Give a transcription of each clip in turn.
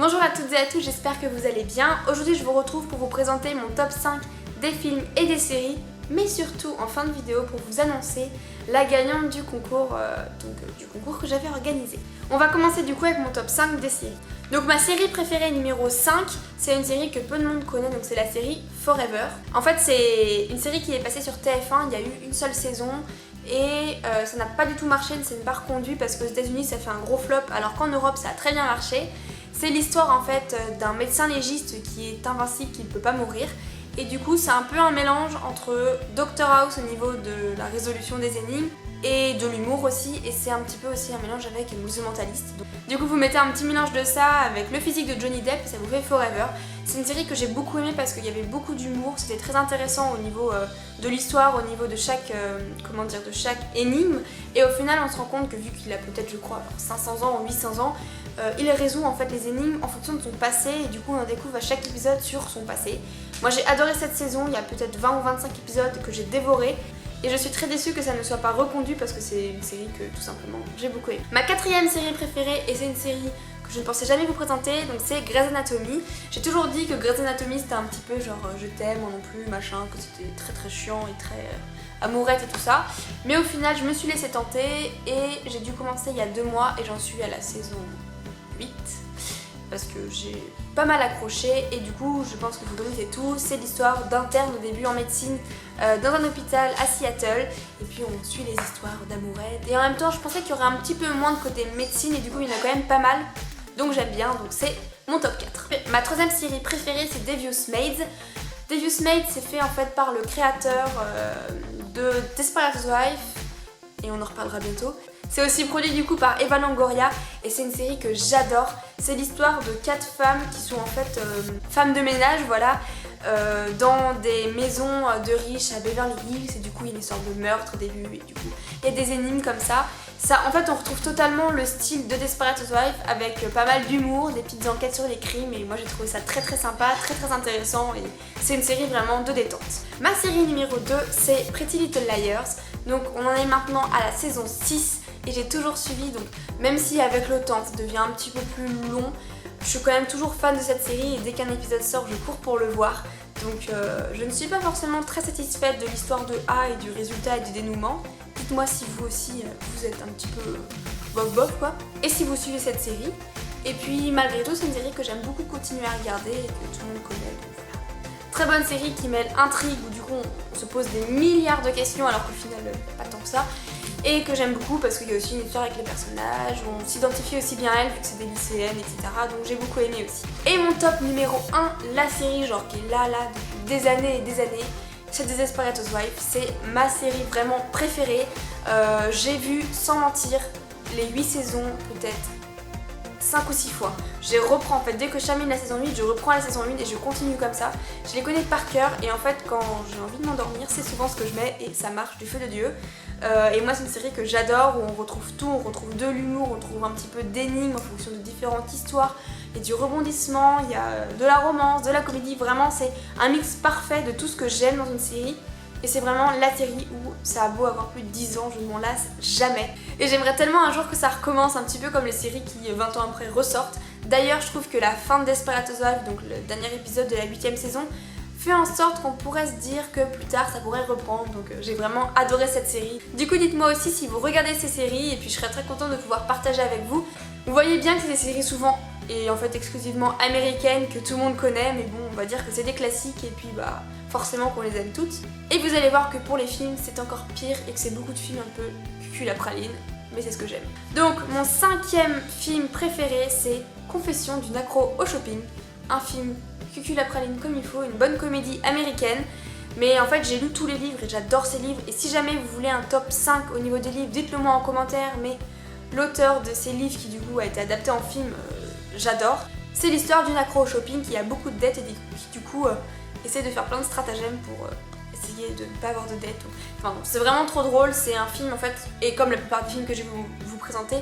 Bonjour à toutes et à tous, j'espère que vous allez bien. Aujourd'hui je vous retrouve pour vous présenter mon top 5 des films et des séries, mais surtout en fin de vidéo pour vous annoncer la gagnante du concours, du concours que j'avais organisé. On va commencer du coup avec mon top 5 des séries. Donc ma série préférée numéro 5, c'est une série que peu de monde connaît, donc c'est la série Forever. En fait c'est une série qui est passée sur TF1, il y a eu une seule saison. Et ça n'a pas du tout marché, c'est une barre conduite parce qu'aux États-Unis ça fait un gros flop alors qu'en Europe ça a très bien marché. C'est l'histoire en fait d'un médecin légiste qui est invincible, qui ne peut pas mourir. Et du coup c'est un peu un mélange entre Dr House au niveau de la résolution des énigmes et de l'humour aussi, et c'est un petit peu aussi un mélange avec The Mentalist. Donc, du coup vous mettez un petit mélange de ça avec le physique de Johnny Depp et ça vous fait Forever. C'est une série que j'ai beaucoup aimée parce qu'il y avait beaucoup d'humour, c'était très intéressant au niveau de l'histoire, au niveau de chaque, de chaque énigme, et au final on se rend compte que vu qu'il a peut-être je crois 500 ans ou 800 ans, il résout en fait les énigmes en fonction de son passé et du coup on en découvre à chaque épisode sur son passé. Moi j'ai adoré cette saison, il y a peut-être 20 ou 25 épisodes que j'ai dévoré. Et je suis très déçue que ça ne soit pas reconduit parce que c'est une série que tout simplement j'ai beaucoup aimé. Ma quatrième série préférée, et c'est une série que je ne pensais jamais vous présenter, donc c'est Grey's Anatomy. J'ai toujours dit que Grey's Anatomy c'était un petit peu genre je t'aime, moi non plus, machin, que c'était très chiant et très amourette et tout ça. Mais au final je me suis laissée tenter et j'ai dû commencer il y a 2 mois et j'en suis à la saison 8. Parce que j'ai pas mal accroché et du coup je pense que vous connaissez tout, c'est l'histoire d'internes au début en médecine dans un hôpital à Seattle et puis on suit les histoires d'amourette et en même temps je pensais qu'il y aurait un petit peu moins de côté médecine et du coup il y en a quand même pas mal donc j'aime bien, donc c'est mon top 4. Ma troisième série préférée c'est Devious Maids. Devious Maids c'est fait en fait par le créateur de Desperate Housewives et on en reparlera bientôt. C'est aussi produit du coup par Eva Longoria et c'est une série que j'adore. C'est l'histoire de 4 femmes qui sont en fait femmes de ménage, voilà, dans des maisons de riches à Beverly Hills et du coup il y a une sorte de meurtre au début et du coup il y a des énigmes comme ça. En fait on retrouve totalement le style de Desperate Housewives avec pas mal d'humour, des petites enquêtes sur les crimes et moi j'ai trouvé ça très sympa, très intéressant et c'est une série vraiment de détente. Ma série numéro 2 c'est Pretty Little Liars, donc on en est maintenant à la saison 6. Et j'ai toujours suivi, donc même si avec le temps ça devient un petit peu plus long, je suis quand même toujours fan de cette série et dès qu'un épisode sort je cours pour le voir. Donc je ne suis pas forcément très satisfaite de l'histoire de A et du résultat et du dénouement. Dites-moi si vous aussi vous êtes un petit peu bof quoi. Et si vous suivez cette série. Et puis malgré tout c'est une série que j'aime beaucoup continuer à regarder et que tout le monde connaît. Donc voilà. Très bonne série qui mêle intrigue où du coup on se pose des milliards de questions alors qu'au final pas tant que ça. Et que j'aime beaucoup parce qu'il y a aussi une histoire avec les personnages, où on s'identifie aussi bien à elles vu que c'est des lycéennes, etc. Donc j'ai beaucoup aimé aussi. Et mon top numéro 1, la série genre qui est là depuis des années et des années, c'est Desperate Housewives. C'est ma série vraiment préférée. J'ai vu, sans mentir, les 8 saisons peut-être 5 ou 6 fois. Je reprends en fait, dès que je termine la saison 8, je reprends la saison 1 et je continue comme ça. Je les connais par cœur et en fait quand j'ai envie de m'endormir, c'est souvent ce que je mets et ça marche du feu de Dieu. Et moi c'est une série que j'adore où on retrouve tout, on retrouve de l'humour, on trouve un petit peu d'énigmes en fonction de différentes histoires. Il y a du rebondissement, il y a de la romance, de la comédie, vraiment c'est un mix parfait de tout ce que j'aime dans une série. Et c'est vraiment la série où ça a beau avoir plus de 10 ans, je ne m'en lasse jamais. Et j'aimerais tellement un jour que ça recommence un petit peu comme les séries qui 20 ans après ressortent. D'ailleurs je trouve que la fin de Desperate Housewives, donc le dernier épisode de la 8ème saison, fait en sorte qu'on pourrait se dire que plus tard ça pourrait reprendre, donc j'ai vraiment adoré cette série. Du coup dites-moi aussi si vous regardez ces séries et puis je serais très contente de pouvoir partager avec vous. Vous voyez bien que c'est des séries souvent et en fait exclusivement américaines que tout le monde connaît, mais bon on va dire que c'est des classiques et puis bah forcément qu'on les aime toutes. Et vous allez voir que pour les films c'est encore pire et que c'est beaucoup de films un peu cucul à praline, mais c'est ce que j'aime. Donc mon 5e film préféré c'est Confession d'une accro au shopping, un film cucul à praline comme il faut, une bonne comédie américaine. Mais en fait j'ai lu tous les livres et j'adore ces livres et si jamais vous voulez un top 5 au niveau des livres, dites-le moi en commentaire, mais l'auteur de ces livres qui du coup a été adapté en film, j'adore. C'est l'histoire d'une accro au shopping qui a beaucoup de dettes et qui du coup essaie de faire plein de stratagèmes pour essayer de ne pas avoir de dettes. Enfin c'est vraiment trop drôle, c'est un film en fait, et comme la plupart des films que je vais vous présenter,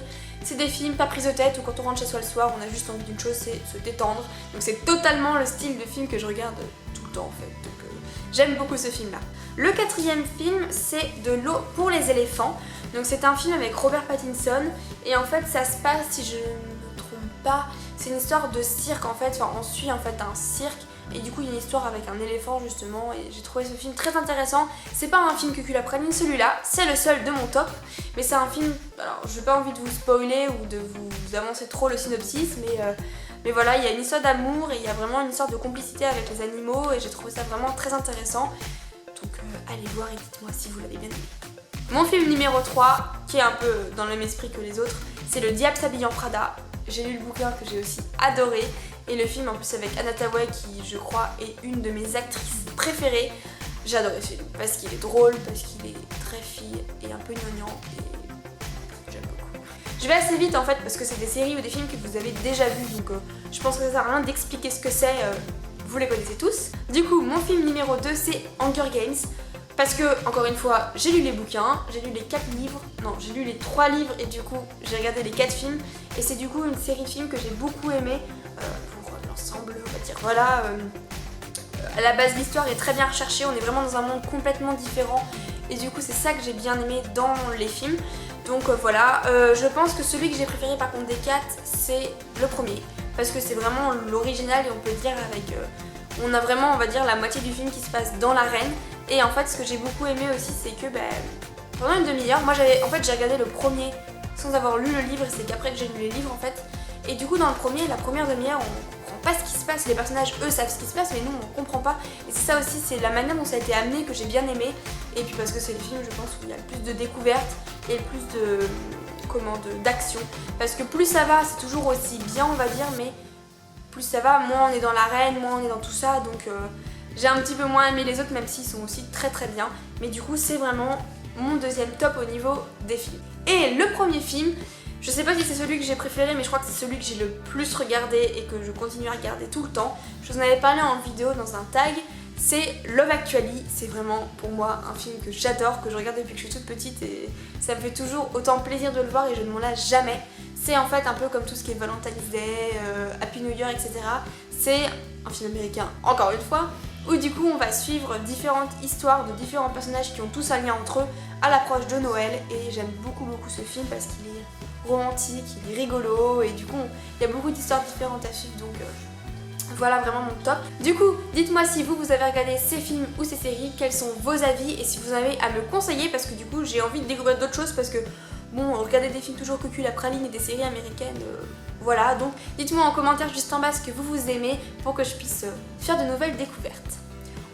c'est des films pas prise de tête où quand on rentre chez soi le soir on a juste envie d'une chose, c'est se détendre. Donc c'est totalement le style de film que je regarde tout le temps en fait. Donc j'aime beaucoup ce film là. Le 4e film c'est De l'eau pour les éléphants. Donc c'est un film avec Robert Pattinson et en fait ça se passe, si je ne me trompe pas, C'est une histoire de cirque en fait, enfin on suit en fait un cirque et du coup il y a une histoire avec un éléphant justement et j'ai trouvé ce film très intéressant. C'est pas un film cuculapraline celui-là, c'est le seul de mon top, mais c'est un film, alors j'ai pas envie de vous spoiler ou de vous avancer trop le synopsis, mais voilà, il y a une histoire d'amour et il y a vraiment une histoire de complicité avec les animaux et j'ai trouvé ça vraiment très intéressant. Donc allez voir et dites-moi si vous l'avez bien aimé. Mon film numéro 3, qui est un peu dans le même esprit que les autres, c'est Le Diable s'habille en Prada. J'ai lu le bouquin que j'ai aussi adoré et le film en plus avec Anna Thaoué qui je crois est une de mes actrices préférées. J'ai adoré ce film parce qu'il est drôle, parce qu'il est très fille et un peu gnangnan et j'aime beaucoup. Je vais assez vite en fait parce que c'est des séries ou des films que vous avez déjà vus donc je pense que ça sert à rien d'expliquer ce que c'est, vous les connaissez tous. Du coup mon film numéro 2 c'est Hunger Games. Parce que, encore une fois, j'ai lu les bouquins, j'ai lu les 4 livres, non, j'ai lu les 3 livres et du coup, j'ai regardé les 4 films. Et c'est du coup une série de films que j'ai beaucoup aimé pour l'ensemble, on va dire. Voilà, à la base, l'histoire est très bien recherchée, on est vraiment dans un monde complètement différent. Et du coup, c'est ça que j'ai bien aimé dans les films. Donc voilà, je pense que celui que j'ai préféré par contre des 4, c'est le premier. Parce que c'est vraiment l'original et on peut dire avec... on a vraiment, on va dire, la moitié du film qui se passe dans l'arène. Et en fait, ce que j'ai beaucoup aimé aussi, c'est que pendant une demi-heure, moi j'ai regardé le premier sans avoir lu le livre, c'est qu'après que j'ai lu les livres en fait. Et du coup, dans le premier, la première demi-heure, on comprend pas ce qui se passe. Les personnages, eux, savent ce qui se passe, mais nous, on comprend pas. Et c'est ça aussi, c'est la manière dont ça a été amené que j'ai bien aimé. Et puis parce que c'est le film, je pense, où il y a le plus de découvertes et le plus d'action. Parce que plus ça va, c'est toujours aussi bien, on va dire, mais plus ça va, moins on est dans l'arène, moins on est dans tout ça, donc j'ai un petit peu moins aimé les autres, même s'ils sont aussi très très bien. Mais du coup, c'est vraiment mon deuxième top au niveau des films. Et le premier film, je sais pas si c'est celui que j'ai préféré, mais je crois que c'est celui que j'ai le plus regardé et que je continue à regarder tout le temps. Je vous en avais parlé en vidéo dans un tag. C'est Love Actually, c'est vraiment pour moi un film que j'adore, que je regarde depuis que je suis toute petite et ça me fait toujours autant plaisir de le voir et je ne m'en lasse jamais. C'est en fait un peu comme tout ce qui est Valentine's Day, Happy New Year, etc. C'est un film américain, encore une fois, où du coup on va suivre différentes histoires de différents personnages qui ont tous un lien entre eux à l'approche de Noël et j'aime beaucoup ce film parce qu'il est romantique, il est rigolo et du coup il y a beaucoup d'histoires différentes à suivre donc... Voilà vraiment mon top. Du coup, dites-moi si vous avez regardé ces films ou ces séries, quels sont vos avis et si vous avez à me conseiller parce que du coup j'ai envie de découvrir d'autres choses parce que bon, regarder des films toujours cocu la praline et des séries américaines, voilà. Donc dites-moi en commentaire juste en bas ce que vous aimez pour que je puisse faire de nouvelles découvertes.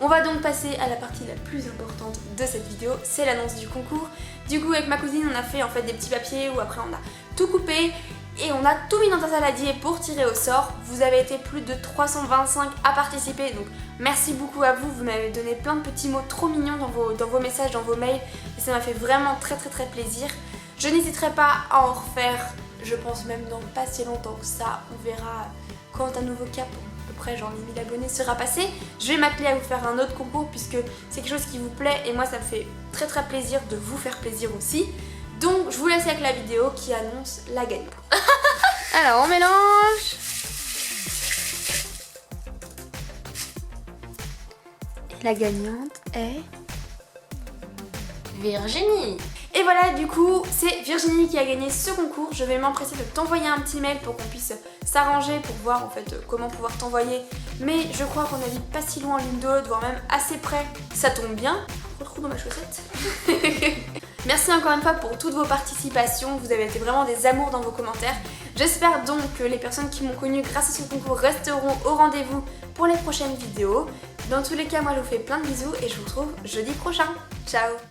On va donc passer à la partie la plus importante de cette vidéo, c'est l'annonce du concours. Du coup avec ma cousine on a fait en fait des petits papiers où après on a tout coupé. Et on a tout mis dans un saladier pour tirer au sort. Vous avez été plus de 325 à participer, donc merci beaucoup à vous. Vous m'avez donné plein de petits mots trop mignons dans vos messages, dans vos mails. Et ça m'a fait vraiment très plaisir. Je n'hésiterai pas à en refaire, je pense même dans pas si longtemps que ça. On verra quand un nouveau cap, à peu près genre les 1000 abonnés sera passé. Je vais m'atteler à vous faire un autre concours puisque c'est quelque chose qui vous plaît. Et moi ça me fait très plaisir de vous faire plaisir aussi. Donc je vous laisse avec la vidéo qui annonce la gagnante. Alors on mélange. Et la gagnante est... Virginie. Et voilà, du coup, c'est Virginie qui a gagné ce concours. Je vais m'empresser de t'envoyer un petit mail pour qu'on puisse s'arranger pour voir en fait comment pouvoir t'envoyer. Mais je crois qu'on habite pas si loin l'une de l'autre, voire même assez près. Ça tombe bien. Je retrouve dans ma chaussette. Merci encore une fois pour toutes vos participations, vous avez été vraiment des amours dans vos commentaires. J'espère donc que les personnes qui m'ont connue grâce à ce concours resteront au rendez-vous pour les prochaines vidéos. Dans tous les cas, moi je vous fais plein de bisous et je vous retrouve jeudi prochain. Ciao!